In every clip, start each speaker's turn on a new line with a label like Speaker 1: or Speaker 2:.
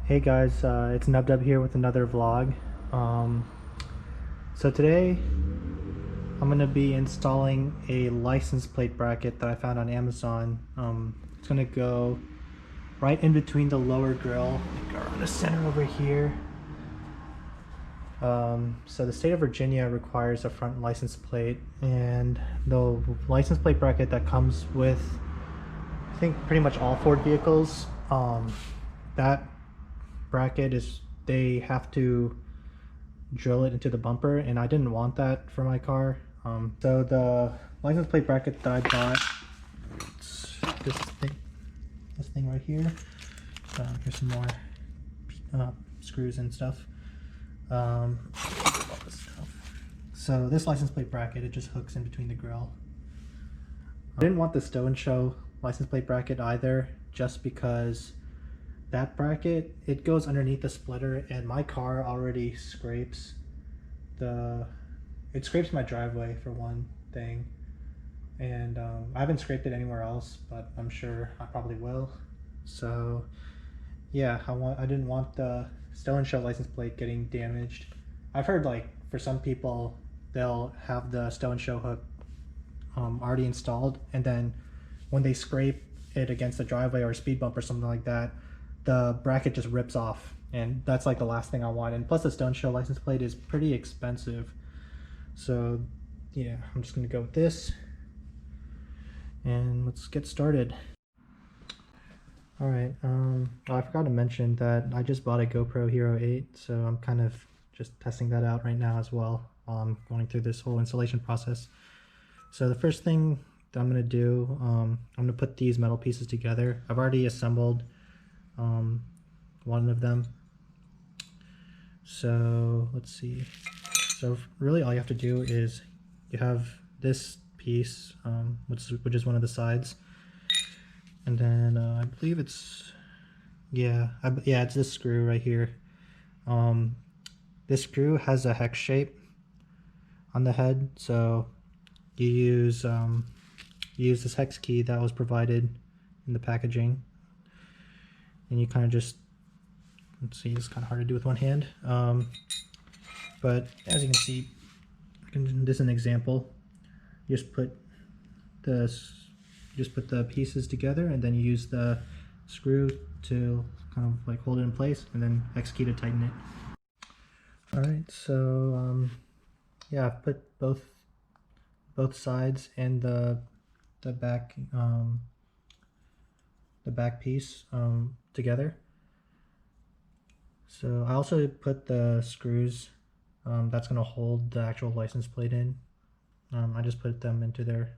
Speaker 1: Hey guys, it's Nubdub here with another vlog. So today I'm gonna be installing a license plate bracket that I found on Amazon. It's gonna go right in between the lower grille, like around the center over here. So the state of Virginia requires a front license plate, and the license plate bracket that comes with, I think, pretty much all Ford vehicles, that bracket is, they have to drill it into the bumper, and I didn't want that for my car. So the license plate bracket that I bought, it's this thing right here. Here's some more screws and stuff. All this stuff. So this license plate bracket, it just hooks in between the grill. I didn't want the stow and show license plate bracket either, just because that bracket, it goes underneath the splitter, and my car already scrapes it scrapes my driveway for one thing, and I haven't scraped it anywhere else, but I'm sure I probably will. So yeah, I didn't want the stow and show license plate getting damaged. I've heard, like, for some people they'll have the stow and show hook already installed, and then when they scrape it against the driveway or a speed bump or something like that, the bracket just rips off, and that's like the last thing I want. And plus the stow and show license plate is pretty expensive. So yeah, I'm just gonna go with this, and let's get started. All right, I forgot to mention that I just bought a GoPro Hero 8, so I'm kind of just testing that out right now as well while I'm going through this whole installation process. So the first thing that I'm gonna do, I'm gonna put these metal pieces together. I've already assembled one of them. So let's see. So really all you have to do is you have this piece, which is one of the sides, and then I believe it's it's this screw right here. This screw has a hex shape on the head, so you use this hex key that was provided in the packaging, and you kind of just, let's see, it's kind of hard to do with one hand, but as you can see, this is an example. You just put the pieces together, and then you use the screw to kind of like hold it in place, and then hex key to tighten it. All right, so yeah, I've put both sides and the back piece together. So I also put the screws that's going to hold the actual license plate in. I just put them into their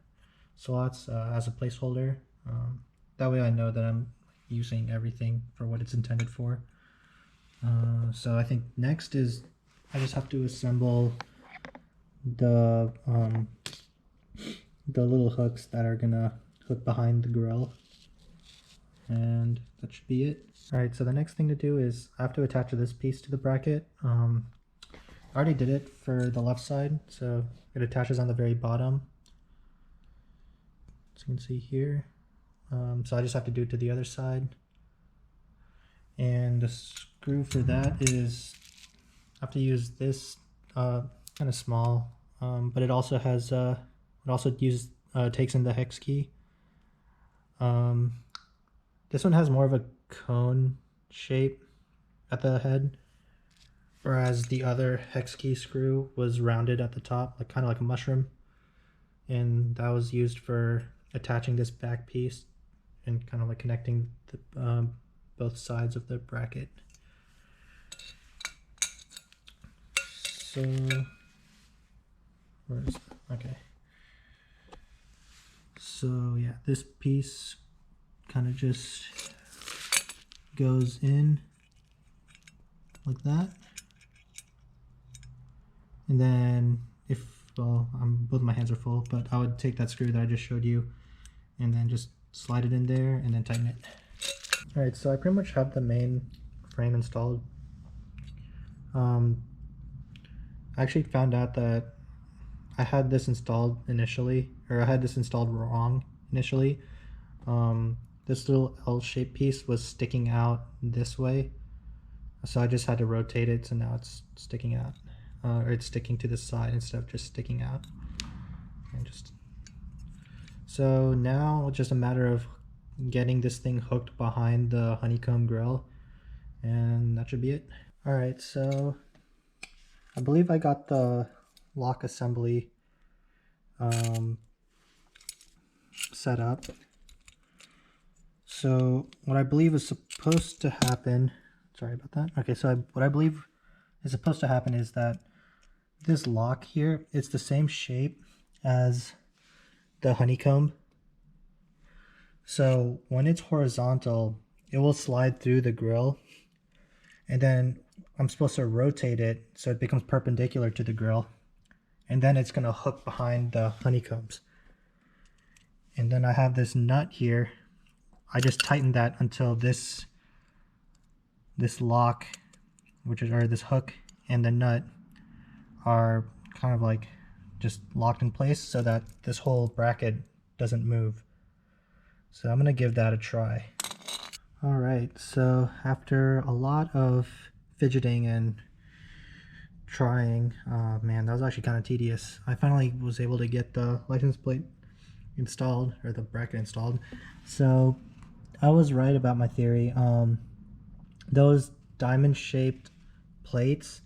Speaker 1: slots as a placeholder. That way I know that I'm using everything for what it's intended for. So I think next is I just have to assemble the little hooks that are gonna hook behind the grill, and that should be it. Alright, so the next thing to do is I have to attach this piece to the bracket. I already did it for the left side, so it attaches on the very bottom, as you can see here. So I just have to do it to the other side, and the screw for that is I have to use this kind of small, but it also has takes in the hex key. This one has more of a cone shape at the head, whereas the other hex key screw was rounded at the top, like kind of like a mushroom, and that was used for attaching this back piece and kind of like connecting the, both sides of the bracket. So okay, so yeah, this piece kind of just goes in like that, and then both my hands are full, but I would take that screw that I just showed you and then just slide it in there and then tighten it. Alright, so I pretty much have the main frame installed. I actually found out that I had this installed wrong initially. This little L-shaped piece was sticking out this way, So I just had to rotate it, so now it's sticking out, or it's sticking to the side instead of just sticking out. And just so now it's just a matter of getting this thing hooked behind the honeycomb grill, and that should be it. All right, so I believe I got the lock assembly set up. So what I believe is supposed to happen, sorry about that. Okay, so what I believe is supposed to happen is that this lock here, it's the same shape as the honeycomb. So when it's horizontal, it will slide through the grill, and then I'm supposed to rotate it so it becomes perpendicular to the grill, and then it's gonna hook behind the honeycombs. And then I have this nut here. I just tightened that until this lock, or this hook and the nut are kind of like just locked in place so that this whole bracket doesn't move. So I'm gonna give that a try. All right, so after a lot of fidgeting and trying, man, that was actually kind of tedious. I finally was able to get the license plate installed, or the bracket installed. So I was right about my theory. Those diamond shaped plates,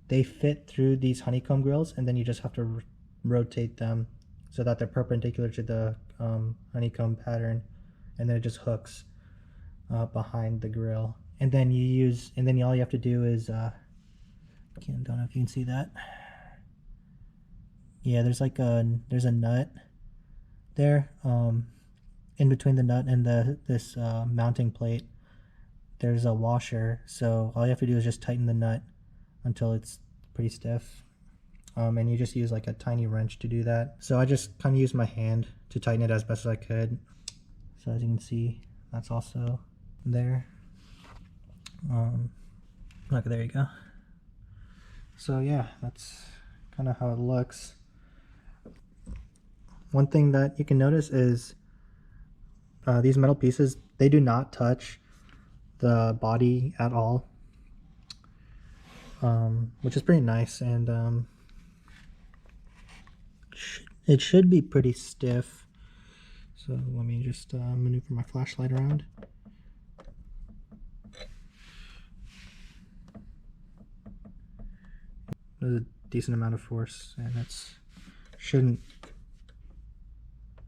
Speaker 1: they fit through these honeycomb grills, and then you just have to rotate them so that they're perpendicular to the honeycomb pattern, and then it just hooks behind the grill. And then all you have to do is again, don't know if you can see that. Yeah, there's a nut there in between the nut and this mounting plate. There's a washer, so all you have to do is just tighten the nut until it's pretty stiff, and you just use like a tiny wrench to do that. So I just kind of used my hand to tighten it as best as I could. So as you can see, that's also there. Look, there you go. So yeah, that's kind of how it looks. One thing that you can notice is these metal pieces, they do not touch the body at all, which is pretty nice, and it should be pretty stiff. So let me just maneuver my flashlight around. There's a decent amount of force, and it shouldn't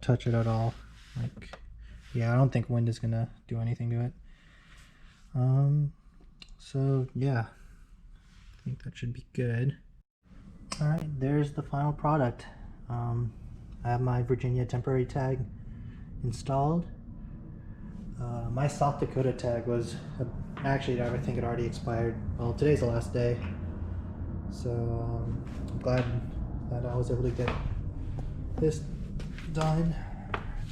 Speaker 1: touch it at all. Like, yeah, I don't think wind is gonna do anything to it. So yeah, I think that should be good. All right, there's the final product. I have my Virginia temporary tag installed. My South Dakota tag was actually, I think it already expired. Well, today's the last day, so I'm glad that I was able to get this done.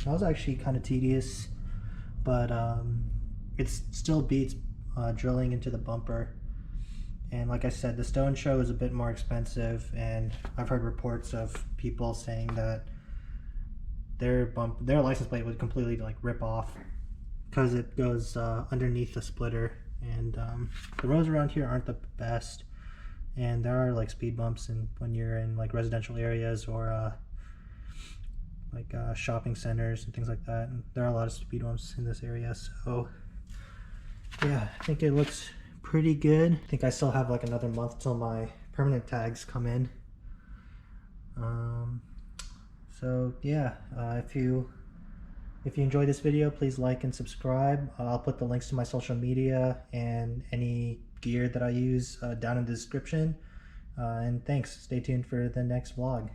Speaker 1: That was actually kind of tedious, but it still beats drilling into the bumper. And like I said, the stone show is a bit more expensive, and I've heard reports of people saying that their license plate would completely like rip off because it goes underneath the splitter. And the roads around here aren't the best, and there are like speed bumps and when you're in like residential areas or like shopping centers and things like that, and there are a lot of speed bumps in this area. So yeah, I think it looks pretty good. I think I still have like another month till my permanent tags come in. So yeah, if you enjoyed this video, please like and subscribe. I'll put the links to my social media and any gear that I use down in the description. And thanks. Stay tuned for the next vlog.